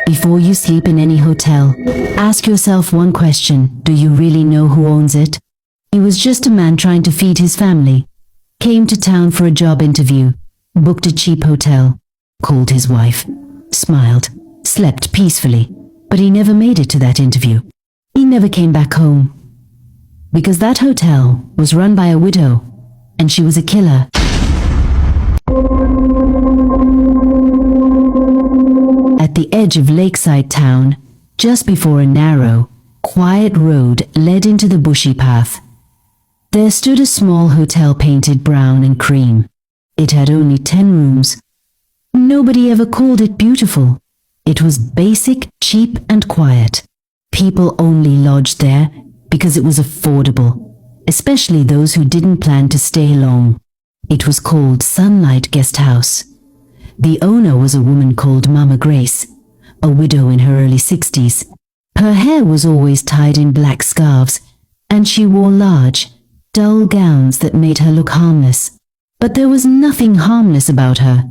Before you sleep in any hotel, ask yourself one question: do you really know who owns it? He was just a man trying to feed his family. Came to town for a job interview, booked a cheap hotel, called his wife, smiled, slept peacefully, but he never made it to that interview. He never came back home. Because that hotel was run by a widow, and she was a killer. At the edge of lakeside town, just before a narrow, quiet road led into the bushy path, there stood a small hotel painted brown and cream. It had only 10 rooms. Nobody ever called it beautiful. It was basic, cheap, and quiet. People only lodged there because it was affordable, especially those who didn't plan to stay long. It was called Sunlight Guest House. The owner was a woman called Mama Grace, a widow in her early 60s. Her hair was always tied in black scarves, and she wore large, dull gowns that made her look harmless. But there was nothing harmless about her.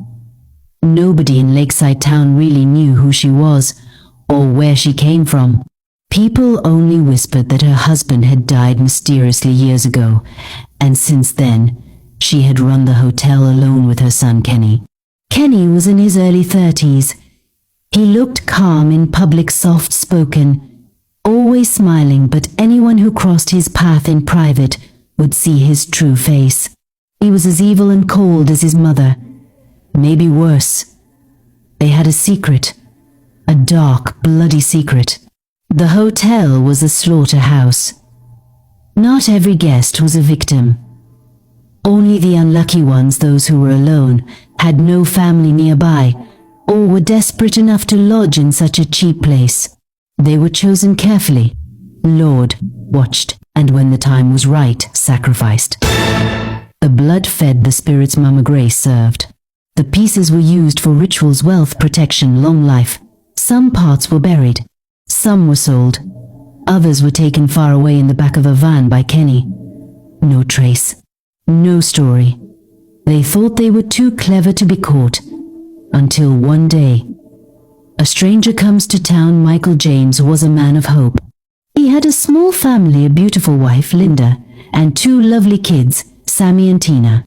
Nobody in Lakeside Town really knew who she was or where she came from. People only whispered that her husband had died mysteriously years ago, and since then, she had run the hotel alone with her son Kenny. Kenny was in his early 30s. He looked calm in public, soft-spoken, always smiling, but anyone who crossed his path in private would see his true face. He was as evil and cold as his mother, maybe worse. They had a secret, a dark, bloody secret. The hotel was a slaughterhouse. Not every guest was a victim. Only the unlucky ones, those who were alone, had no family nearby, or were desperate enough to lodge in such a cheap place. They were chosen carefully, lured, watched, and when the time was right, sacrificed. The blood fed the spirits Mama Grace served. The pieces were used for rituals, wealth, protection, long life. Some parts were buried. Some were sold. Others were taken far away in the back of a van by Kenny. No trace. No story. They thought they were too clever to be caught. Until one day, a stranger comes to town. Michael James was a man of hope. He had a small family, a beautiful wife, Linda, and 2 lovely kids, Sammy and Tina.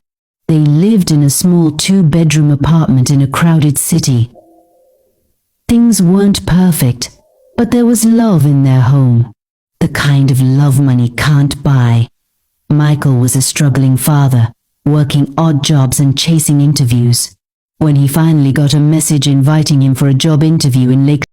They lived in a small 2-bedroom apartment in a crowded city. Things weren't perfect, but there was love in their home. The kind of love money can't buy. Michael was a struggling father, working odd jobs and chasing interviews. When he finally got a message inviting him for a job interview in Lake